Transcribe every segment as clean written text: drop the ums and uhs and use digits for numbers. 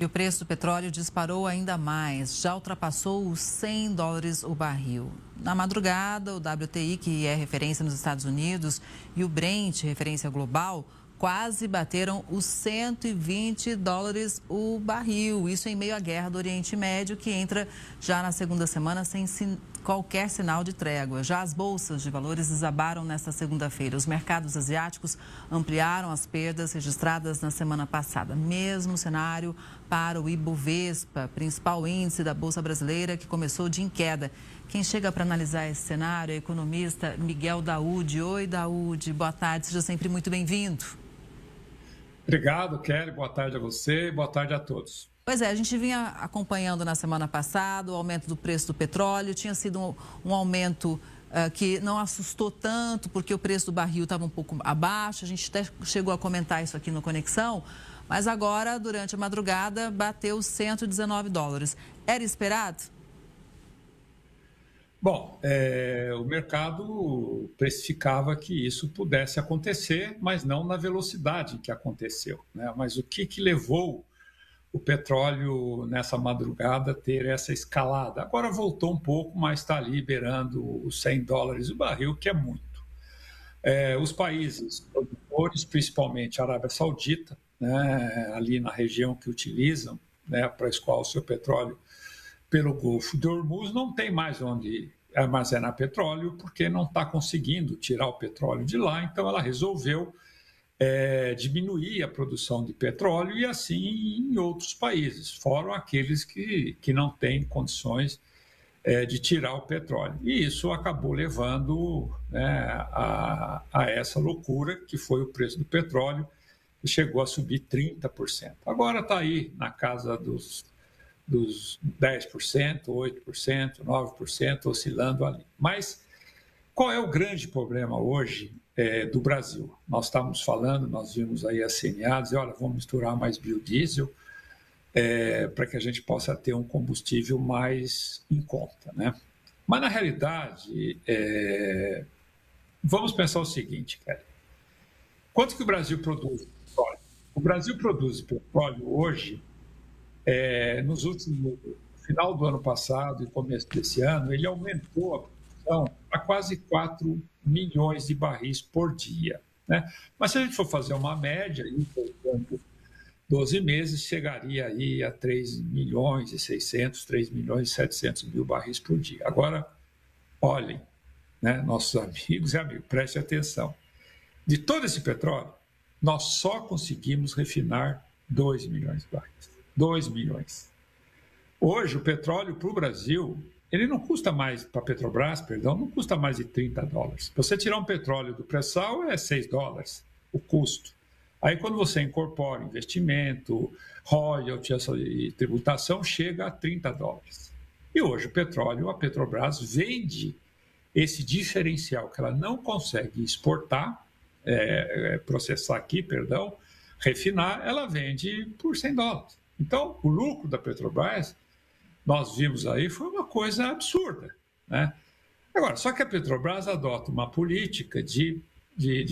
E o preço do petróleo disparou ainda mais, já ultrapassou os US$ 100 o barril. Na madrugada, o WTI, que é referência nos Estados Unidos, e o Brent, referência global, quase bateram os US$ 120 o barril. Isso em meio à guerra do Oriente Médio, que entra já na segunda semana sem qualquer sinal de trégua. Já as bolsas de valores desabaram nesta segunda-feira. Os mercados asiáticos ampliaram as perdas registradas na semana passada. Mesmo cenário para o Ibovespa, principal índice da Bolsa Brasileira, que começou de em queda. Quem chega para analisar esse cenário é o economista Miguel Daúde. Oi, Daúde, boa tarde, seja sempre muito bem-vindo. Obrigado, Kelly. Boa tarde a você e boa tarde a todos. Pois é, a gente vinha acompanhando na semana passada o aumento do preço do petróleo. Tinha sido um aumento que não assustou tanto, porque o preço do barril estava um pouco abaixo. A gente até chegou a comentar isso aqui no Conexão. Mas agora, durante a madrugada, bateu os US$ 119. Era esperado? Bom, o mercado precificava que isso pudesse acontecer, mas não na velocidade que aconteceu, né? Mas o que levou o petróleo nessa madrugada a ter essa escalada? Agora voltou um pouco, mas está ali beirando os US$ 100 o barril, que é muito. Os países produtores, principalmente a Arábia Saudita, né, ali na região que utilizam, né, para escoar o seu petróleo pelo Golfo de Hormuz, não tem mais onde armazenar petróleo, porque não está conseguindo tirar o petróleo de lá, então ela resolveu diminuir a produção de petróleo e assim em outros países, fora aqueles que não têm condições de tirar o petróleo. E isso acabou levando, né, a essa loucura que foi o preço do petróleo, que chegou a subir 30%. Agora está aí na casa dos 10%, 8%, 9%, oscilando ali. Mas qual é o grande problema hoje do Brasil? Nós estávamos falando, nós vimos aí a CNA dizer, olha, vamos misturar mais biodiesel para que a gente possa ter um combustível mais em conta, né? Mas, na realidade, vamos pensar o seguinte, cara. Quanto que o Brasil produz petróleo? O Brasil produz petróleo hoje, no final do ano passado e começo desse ano, ele aumentou a produção a quase 4 milhões de barris por dia, né? Mas se a gente for fazer uma média, portanto, 12 meses, chegaria aí a 3 milhões e 600, 3 milhões e 700 mil barris por dia. Agora, olhem, né, nossos amigos e amigos, prestem atenção. De todo esse petróleo, nós só conseguimos refinar 2 milhões de barris. 2 milhões. Hoje, o petróleo para o Brasil, ele não custa mais, para a Petrobras, perdão, não custa mais de $30. Para você tirar um petróleo do pré-sal é $6 o custo. Aí, quando você incorpora investimento, royalty e tributação, chega a $30. E hoje o petróleo, a Petrobras vende esse diferencial que ela não consegue exportar, processar aqui, perdão, refinar, ela vende por $100. Então, o lucro da Petrobras, nós vimos aí, foi uma coisa absurda, né? Agora, só que a Petrobras adota uma política de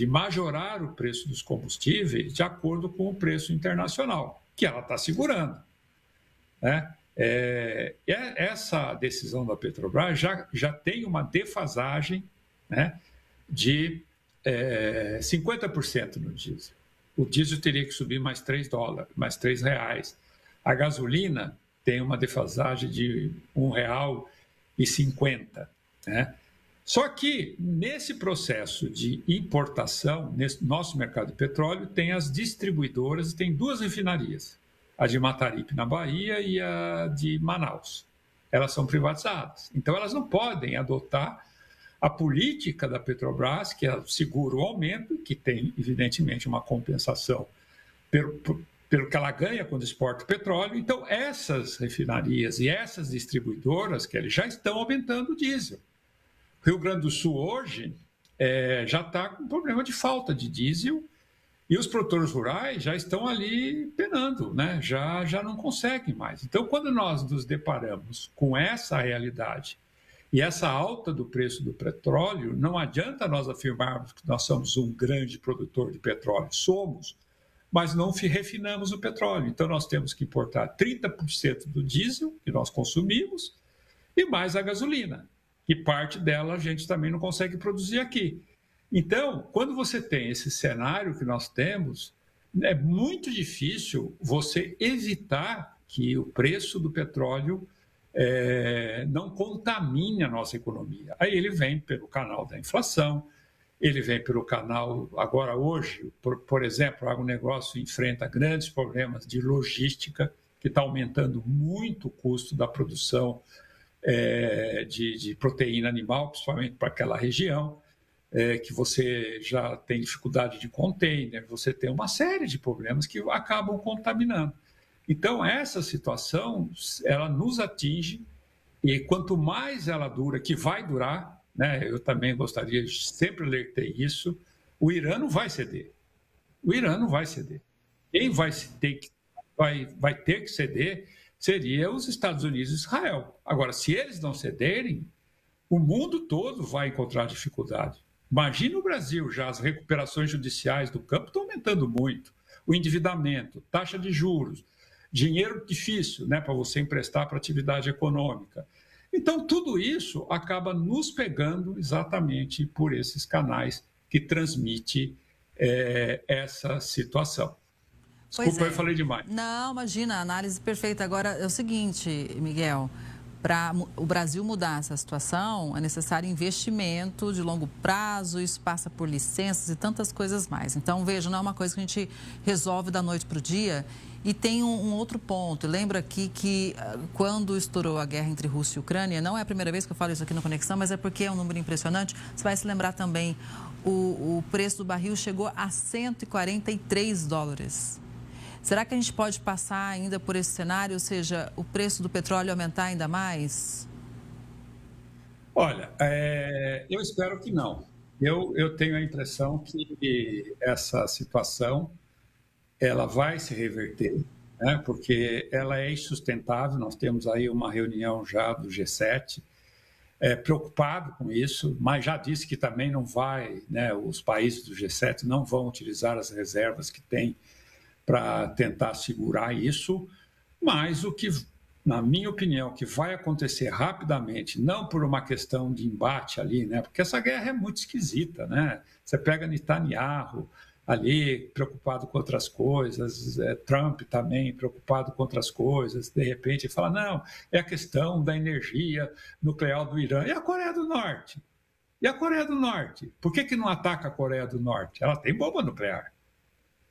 majorar o preço dos combustíveis de acordo com o preço internacional, que ela está segurando, né? Essa decisão da Petrobras já tem uma defasagem, né, de 50% no diesel. O diesel teria que subir mais $3, mais R$ 3. A gasolina tem uma defasagem de R$ 1,50, né? Só que nesse processo de importação, nesse nosso mercado de petróleo, tem as distribuidoras e tem duas refinarias, a de Mataripe, na Bahia, e a de Manaus. Elas são privatizadas, então elas não podem adotar a política da Petrobras, que segura o aumento, que tem, evidentemente, uma compensação pelo que ela ganha quando exporta o petróleo. Então, essas refinarias e essas distribuidoras, que já estão aumentando o diesel. Rio Grande do Sul hoje já está com problema de falta de diesel e os produtores rurais já estão ali penando, né? Já não conseguem mais. Então, quando nós nos deparamos com essa realidade e essa alta do preço do petróleo, não adianta nós afirmarmos que nós somos um grande produtor de petróleo. Somos, mas não refinamos o petróleo. Então, nós temos que importar 30% do diesel que nós consumimos e mais a gasolina, que parte dela a gente também não consegue produzir aqui. Então, quando você tem esse cenário que nós temos, é muito difícil você evitar que o preço do petróleo não contamine a nossa economia. Aí ele vem pelo canal da inflação, ele vem pelo canal, agora hoje, por exemplo, o agronegócio enfrenta grandes problemas de logística, que está aumentando muito o custo da produção de proteína animal, principalmente para aquela região, que você já tem dificuldade de container, você tem uma série de problemas que acabam contaminando. Então, essa situação, ela nos atinge, e quanto mais ela dura, que vai durar, né, eu também gostaria, sempre alertei isso, o Irã não vai ceder. O Irã não vai ceder. Quem vai ter que ceder seria os Estados Unidos e Israel. Agora, se eles não cederem, o mundo todo vai encontrar dificuldade. Imagina o Brasil, já as recuperações judiciais do campo estão aumentando muito. O endividamento, taxa de juros, dinheiro difícil, né, para você emprestar para atividade econômica. Então, tudo isso acaba nos pegando exatamente por esses canais que transmitem essa situação. Desculpa, eu falei demais. Não, imagina, a análise perfeita. Agora, é o seguinte, Miguel, para o Brasil mudar essa situação, é necessário investimento de longo prazo, isso passa por licenças e tantas coisas mais. Então, veja, não é uma coisa que a gente resolve da noite para o dia. E tem um outro ponto. Lembra aqui que quando estourou a guerra entre Rússia e Ucrânia, não é a primeira vez que eu falo isso aqui no Conexão, mas é porque é um número impressionante. Você vai se lembrar também, o preço do barril chegou a $143. Será que a gente pode passar ainda por esse cenário, ou seja, o preço do petróleo aumentar ainda mais? Olha, eu espero que não. Eu tenho a impressão que essa situação ela vai se reverter, né? Porque ela é insustentável. Nós temos aí uma reunião já do G7, preocupado com isso, mas já disse que também não vai, né? Os países do G7 não vão utilizar as reservas que têm para tentar segurar isso, mas o que, na minha opinião, que vai acontecer rapidamente, não por uma questão de embate ali, né? Porque essa guerra é muito esquisita, né? Você pega Netanyahu ali preocupado com outras coisas, Trump também preocupado com outras coisas, de repente fala, não, é a questão da energia nuclear do Irã. E a Coreia do Norte? E a Coreia do Norte? Por que não ataca a Coreia do Norte? Ela tem bomba nuclear,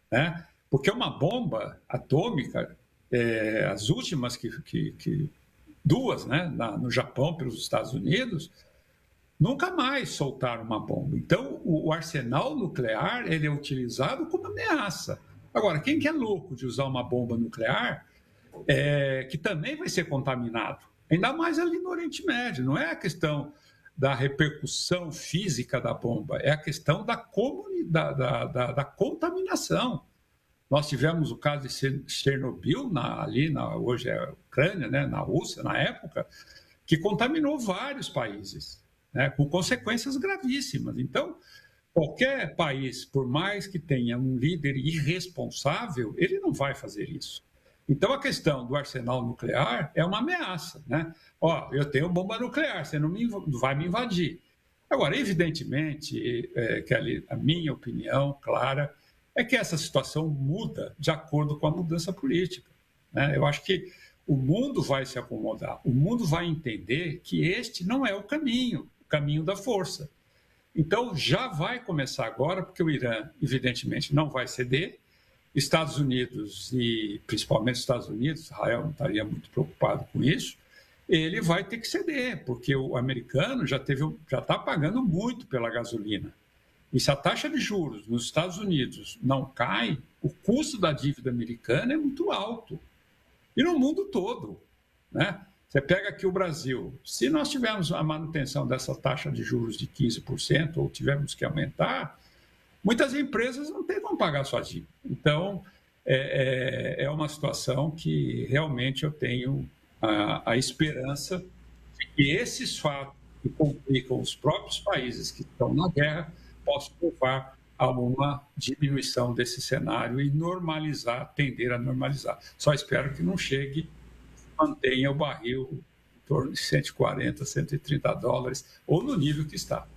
né? Porque uma bomba atômica, as últimas duas, né, no Japão, pelos Estados Unidos, nunca mais soltaram uma bomba. Então, o arsenal nuclear ele é utilizado como ameaça. Agora, quem que é louco de usar uma bomba nuclear que também vai ser contaminado? Ainda mais ali no Oriente Médio. Não é a questão da repercussão física da bomba, é a questão da contaminação. Nós tivemos o caso de Chernobyl, hoje é a Ucrânia, né, na Rússia, na época, que contaminou vários países, né, com consequências gravíssimas. Então, qualquer país, por mais que tenha um líder irresponsável, ele não vai fazer isso. Então, a questão do arsenal nuclear é uma ameaça, né? Ó, eu tenho bomba nuclear, você não vai me invadir. Agora, evidentemente, Kelly, a minha opinião clara é que essa situação muda de acordo com a mudança política, né? Eu acho que o mundo vai se acomodar, o mundo vai entender que este não é o caminho da força. Então, já vai começar agora, porque o Irã, evidentemente, não vai ceder, Estados Unidos, e principalmente Estados Unidos, Israel não estaria muito preocupado com isso, ele vai ter que ceder, porque o americano já está pagando muito pela gasolina. E se a taxa de juros nos Estados Unidos não cai, o custo da dívida americana é muito alto. E no mundo todo, né? Você pega aqui o Brasil, se nós tivermos a manutenção dessa taxa de juros de 15% ou tivermos que aumentar, muitas empresas não têm como pagar sua dívida. Então, é uma situação que realmente eu tenho a esperança de que esses fatos que complicam os próprios países que estão na guerra possam levar a uma diminuição desse cenário e normalizar, tender a normalizar. Só espero que não chegue, mantenha o barril em torno de 140, 130 dólares, ou no nível que está.